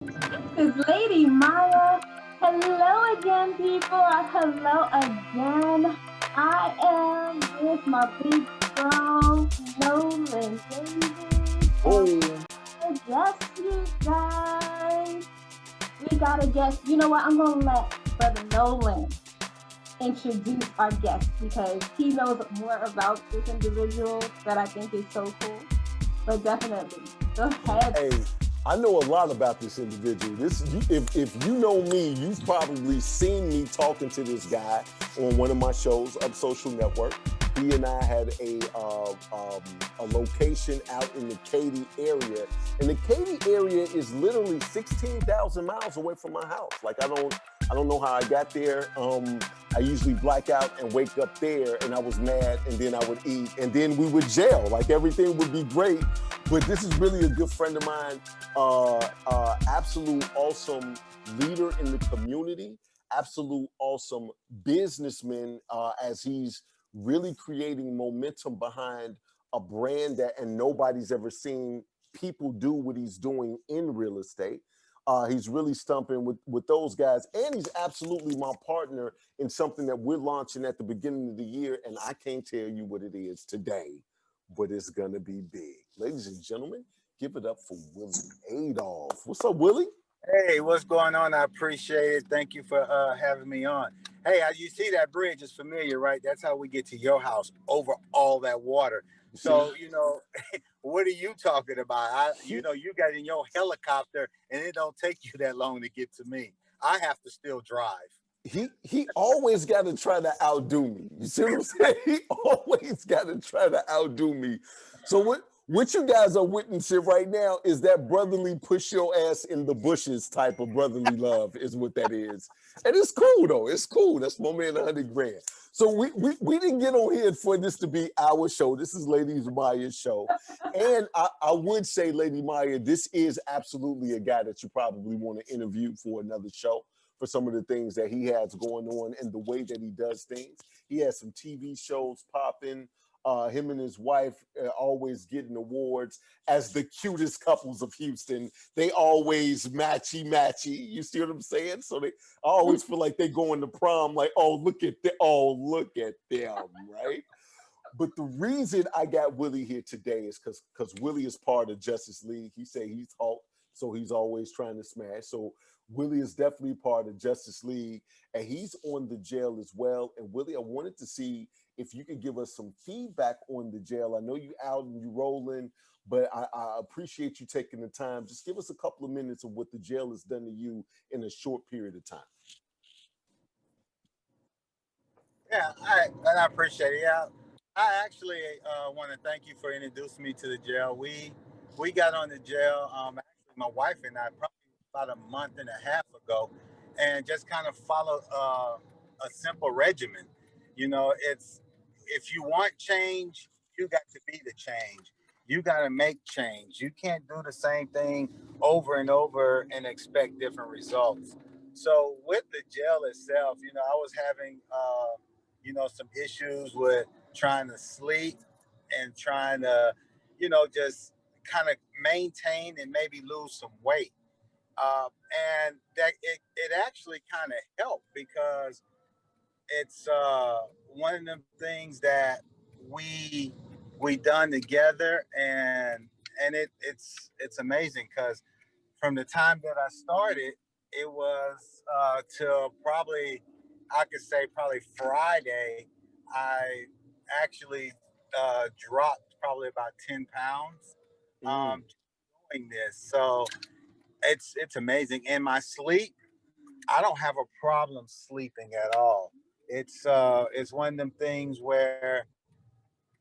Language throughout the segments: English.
It's Lady Myya. Hello again, people. Hello again. I am with my big bro, Nolen, baby. And Boom. we got a guest, you guys. We got a guest. You know what? I'm going to let Brother Nolen introduce our guest because he knows more about this individual that I think is so cool. But definitely, go ahead. Hey, I know a lot about this individual. If you know me, you've probably seen me talking to this guy on one of my shows, Up Social Network. He and I had a location out in the Katy area, and the Katy area is literally 16,000 miles away from my house. Like I don't know how I got there. I usually black out and wake up there, and I was mad, and then I would eat, and then we would jail. Like everything would be great, but this is really a good friend of mine, absolute awesome leader in the community, absolute awesome businessman, as he's really creating momentum behind a brand that and nobody's ever seen people do what he's doing in real estate. He's really stumping with those guys, and he's absolutely my partner in something that we're launching at the beginning of the year, and I can't tell you what it is today, but it's gonna be big. Ladies and gentlemen, give it up for Willie Adolph. What's up, Willie? Hey, what's going on? I appreciate it. Thank you for having me on. Hey, you see that bridge is familiar, right? That's how we get to your house over all that water. See, So, what are you talking about? he You got in your helicopter and it don't take you that long to get to me. I have to still drive. he always got to try to outdo me. You see what I'm saying? He always got to try to outdo me. So what you guys are witnessing right now is that brotherly push your ass in the bushes type of brotherly love is what that is. And it's cool though. It's cool. That's my man 100 grand. So we didn't get on here for this to be our show. This is Lady Myya's show. And I would say, Lady Myya, this is absolutely a guy that you probably want to interview for another show for some of the things that he has going on and the way that he does things. He has some TV shows popping. Him and his wife always getting awards as the cutest couples of Houston. They always matchy. You see what I'm saying? So I always feel like they going to prom. Like, look at them, right? But the reason I got Willie here today is because Willie is part of Justice League. He say he's Hulk, so he's always trying to smash. So Willie is definitely part of Justice League, and he's on the jail as well. And Willie, I wanted to see if you could give us some feedback on the jail. I know you out and you rolling, but I appreciate you taking the time. Just give us a couple of minutes of what the jail has done to you in a short period of time. Yeah, I appreciate it. Yeah, I actually want to thank you for introducing me to the jail. We got on the jail. Actually, my wife and I probably about a month and a half ago, and just kind of followed a simple regimen. It's if you want change, you got to be the change. You got to make change. You can't do the same thing over and over and expect different results. So with the jail itself, I was having some issues with trying to sleep and trying to, just kind of maintain and maybe lose some weight. Uh, and that it actually kind of helped because it's one of them things that we we done together, and it's amazing because from the time that I started, it was till probably I could say probably Friday. I actually dropped probably about 10 pounds Mm. doing this. So it's amazing. In my sleep, I don't have a problem sleeping at all. It's one of them things where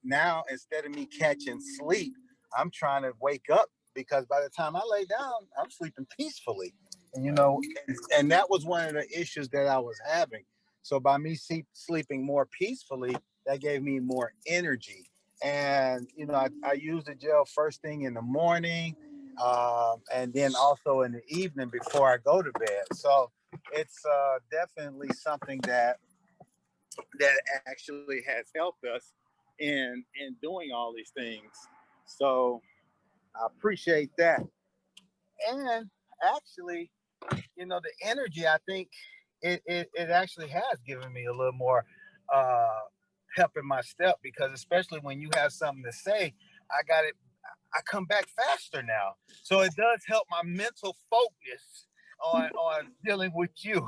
now instead of me catching sleep, I'm trying to wake up because by the time I lay down, I'm sleeping peacefully. And and that was one of the issues that I was having. So by me sleeping more peacefully, that gave me more energy. And I use the gel first thing in the morning, and then also in the evening before I go to bed. So it's definitely something that actually has helped us in doing all these things. So I appreciate that. And actually, the energy, I think it actually has given me a little more help in my step, because especially when you have something to say, I come back faster now. So it does help my mental focus on dealing with you.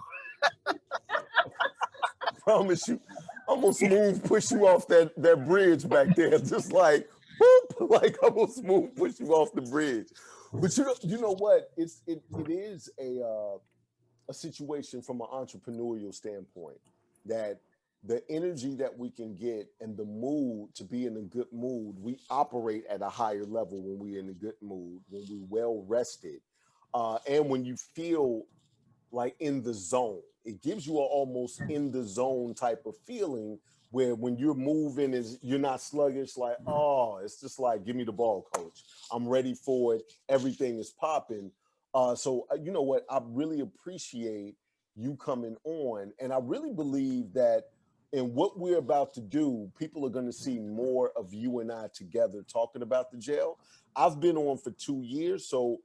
Promise you, I'm gonna smooth push you off that bridge back there, just like whoop, like I'm gonna smooth push you off the bridge. But you know what? It is a situation from an entrepreneurial standpoint that the energy that we can get and the mood to be in a good mood, we operate at a higher level when we're in a good mood, when we're well rested, and when you feel like in the zone. It gives you an almost in the zone type of feeling where when you're moving is you're not sluggish, like, oh, it's just like, give me the ball, coach. I'm ready for it. Everything is popping. So you know what? I really appreciate you coming on. And I really believe that in what we're about to do, people are going to see more of you and I together talking about the jail. I've been on for 2 years, so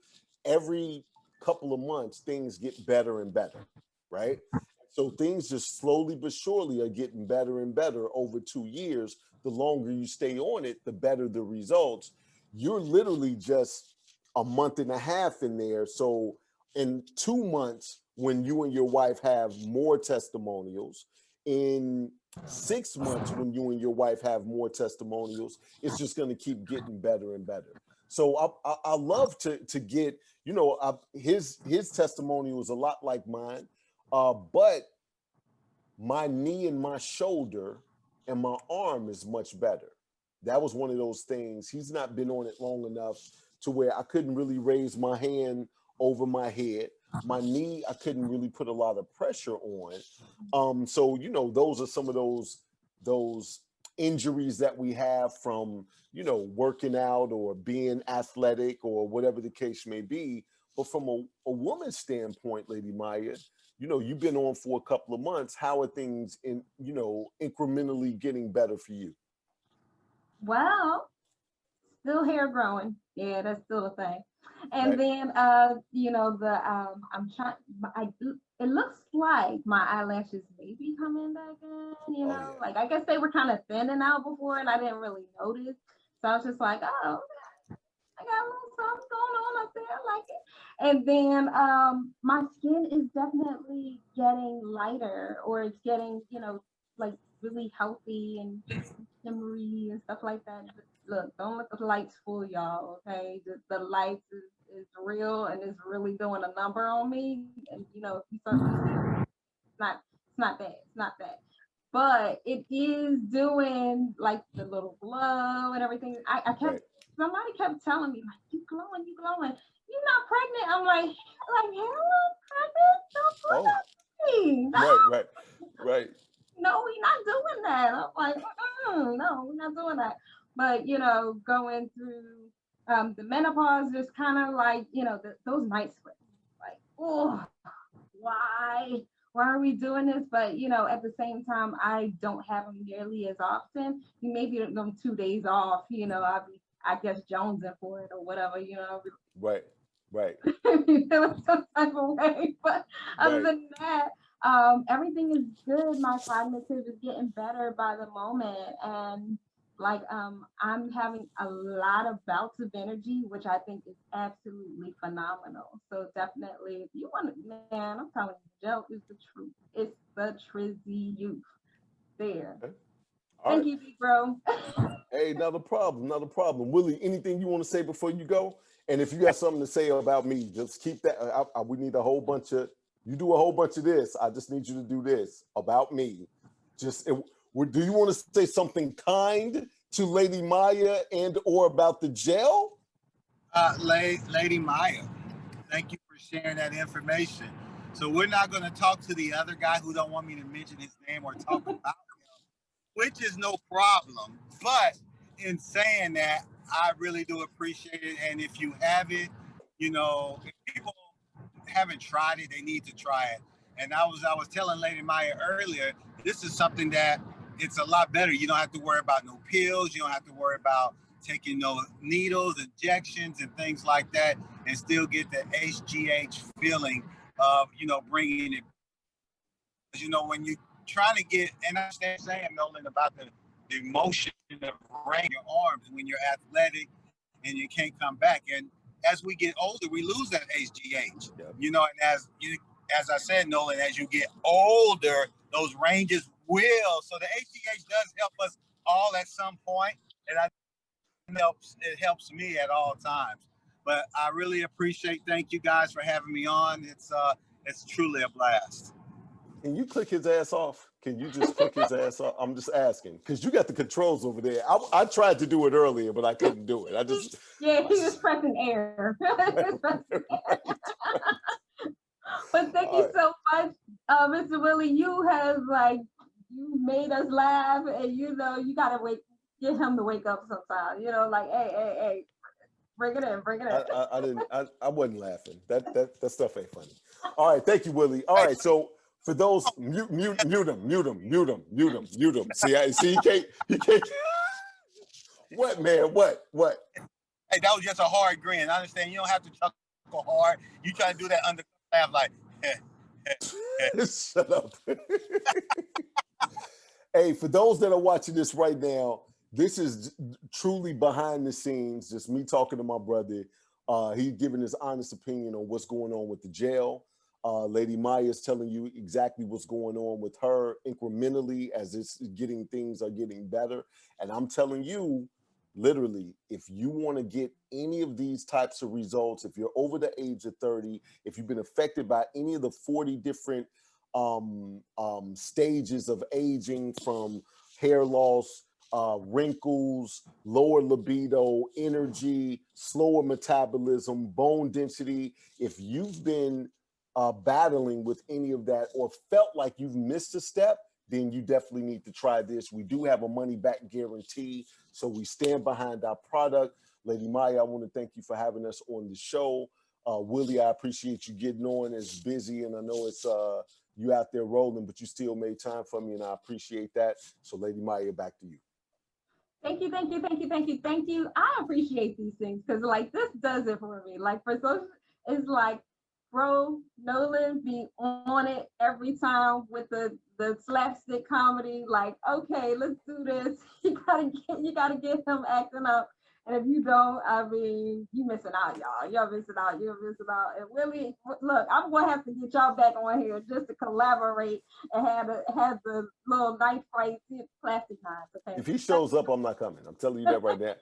every couple of months, things get better and better, right? So things just slowly but surely are getting better and better over 2 years. The longer you stay on it, the better the results. You're literally just a month and a half in there. So in 2 months, when you and your wife have more testimonials, in 6 months, when you and your wife have more testimonials, it's just going to keep getting better and better. So I love to get, his testimonial is a lot like mine, but my knee and my shoulder and my arm is much better. That was one of those things. He's not been on it long enough to where I couldn't really raise my hand over my head. My knee, I couldn't really put a lot of pressure on. So, those are some of those injuries that we have from, working out or being athletic or whatever the case may be. But from a woman's standpoint, Lady Myya, you've been on for a couple of months. How are things incrementally getting better for you? Well, still hair growing. Yeah, that's still a thing. And Right. then I'm trying it looks like my eyelashes may be coming back Oh yeah. like I guess they were kind of thinning out before and I didn't really notice. So I was just like, oh, I got a little something going on up there. I like it. And then my skin is definitely getting lighter, or it's getting, like really healthy and shimmery and stuff like that. Look, don't let the lights fool y'all, okay? The lights is real and it's really doing a number on me. And if you start to see it's not that. It's not that. But it is doing like the little glow and everything. Right. Somebody kept telling me, like, you glowing, you glowing. You're not pregnant. I'm like, hell, I'm pregnant. Don't do Oh. that to me. Right. No, we're not doing that. I'm like, no, we're not doing that. But going through the menopause, just kind of like, those night sweats. Like, oh, why? Why are we doing this? But at the same time, I don't have them nearly as often. Maybe them 2 days off, I'll be, I guess, jonesing for it or whatever, Right. feeling some type of way. But other Right. than that, everything is good. My cognitive is getting better by the moment, and like I'm having a lot of bouts of energy, which I think is absolutely phenomenal. So definitely, if you want to, man, I'm telling you, gel is the truth. It's the trizzy youth there. Okay. All Thank right. you, big bro. Hey, not a problem. Not a problem. Willie, anything you want to say before you go? And if you got something to say about me, just keep that. We need a whole bunch of. You do a whole bunch of this. I just need you to do this about me. Just do you want to say something kind to Lady Myya and or about the jail? Lady Myya, thank you for sharing that information. So we're not going to talk to the other guy who don't want me to mention his name or talk about him, which is no problem. But in saying that, I really do appreciate it. And if you have it, if people haven't tried it, they need to try it. And I was telling Lady Myya earlier, this is something that it's a lot better. You don't have to worry about no pills. You don't have to worry about taking no needles, injections, and things like that. and still get the HGH feeling of, bringing it. When you're trying to get, and I understand saying, Nolen, about the emotion of rain your arms when you're athletic and you can't come back. And as we get older, we lose that HGH. Yep. And as I said, Nolen, as you get older, those ranges will. So the HGH does help us all at some point, and it helps me at all times. But I really appreciate. Thank you guys for having me on. It's truly a blast. Can you click his ass off? Can you just click his ass off? I'm just asking, because you got the controls over there. I tried to do it earlier, but I couldn't do it. Yeah, he was pressing air. But thank you so much, Mr. Willie. You made us laugh, and you gotta get him to wake up sometime. Hey, bring it in. I wasn't laughing. That stuff ain't funny. All right, thank you, Willie. All right, so for those, mute him. See, he can't. What, man? What? Hey, that was just a hard grin. I understand you don't have to chuckle hard. You try to do that under laugh like. Shut up. Hey, for those that are watching this right now, this is truly behind the scenes, just me talking to my brother. He's giving his honest opinion on what's going on with the jail. Lady Myya is telling you exactly what's going on with her incrementally as things are getting better. And I'm telling you, literally, if you want to get any of these types of results, if you're over the age of 30, if you've been affected by any of the 40 different stages of aging, from hair loss, wrinkles, lower libido, energy, slower metabolism, bone density, if you've been battling with any of that or felt like you've missed a step, then you definitely need to try this. We do have a money back guarantee, so we stand behind our product. Lady Myya, I want to thank you for having us on the show. Willie, I appreciate you getting on. It's busy, and I know it's you out there rolling, but you still made time for me, and I appreciate that. So Lady Myya, back to you. Thank you. I appreciate these things because this does it for me. For social, it's bro, Nolen be on it every time with the slapstick comedy. Okay, let's do this. You gotta get him acting up. And if you don't, you missing out, y'all. You're missing out. And Willie, look, I'm gonna have to get y'all back on here just to collaborate and have the little knife fight, plastic knives. Okay. If he shows up, I'm not coming. I'm telling you that right now.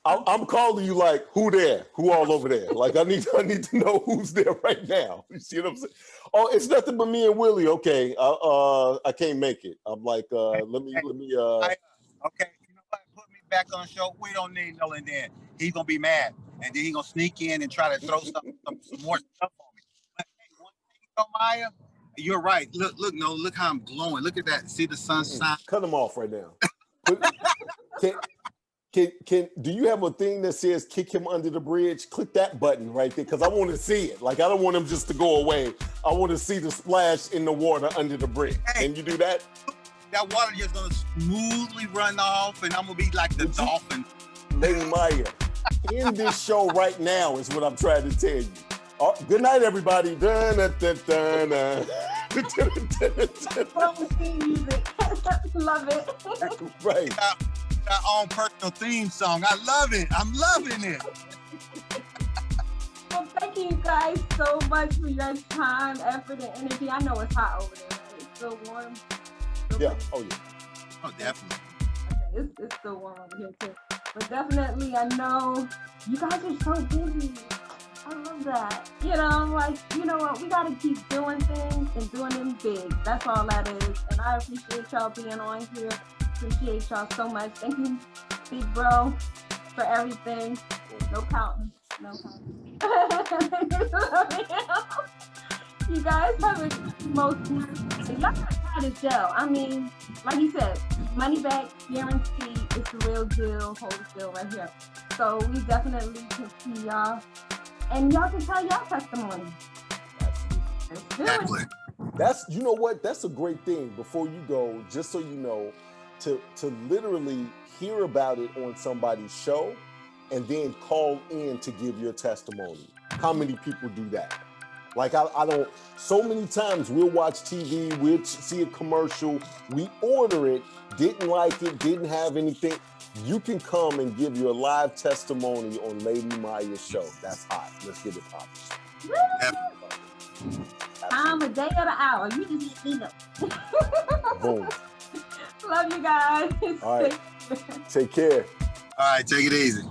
I'm calling you who there? Who all over there? I need to know who's there right now. You see what I'm saying? Oh, it's nothing but me and Willie. Okay, I can't make it. I'm let me. Okay, you know what? Put me back on the show. We don't need Nolen then. He's gonna be mad, and then he's gonna sneak in and try to throw some more stuff on me. But hey, one thing, Myya, you're right. Look, Nolen, look how I'm glowing. Look at that. See the sunshine. Cut him off right now. Do you have a thing that says kick him under the bridge? Click that button right there, because I want to see it. I don't want him just to go away. I want to see the splash in the water under the bridge. Hey, can you do that? That water just gonna smoothly run off, and I'm gonna be like the dolphin. Lady Myya, in this show right now is what I'm trying to tell you. Good night, everybody. Love it. Right. Our own personal theme song. I love it. I'm loving it. Well, thank you guys so much for your time, effort, and energy. I know it's hot over there. Right? It's still warm. Yeah. Oh, yeah. Oh, definitely. Okay, it's still warm over here, too. But definitely, I know you guys are so busy. I love that. You know what? We got to keep doing things and doing them big. That's all that is. And I appreciate y'all being on here. Appreciate y'all so much. Thank you, big bro, for everything. No counting. You guys have a most y'all gotta try this gel. Like he said, money back guarantee. It's the real deal. Hold still right here. So we definitely can see y'all, and y'all can tell y'all testimony. Exactly. That's, you know what? That's a great thing. Before you go, just so you know, to literally hear about it on somebody's show and then call in to give your testimony. How many people do that? Like I don't, so many times we'll watch TV, we'll see a commercial, we order it, didn't like it, didn't have anything. You can come and give your live testimony on Lady Myya's show. That's hot. Let's get it poppin'. Time of day or the hour. You just let me know. Boom. Love you guys. All right. Take care. All right, take it easy.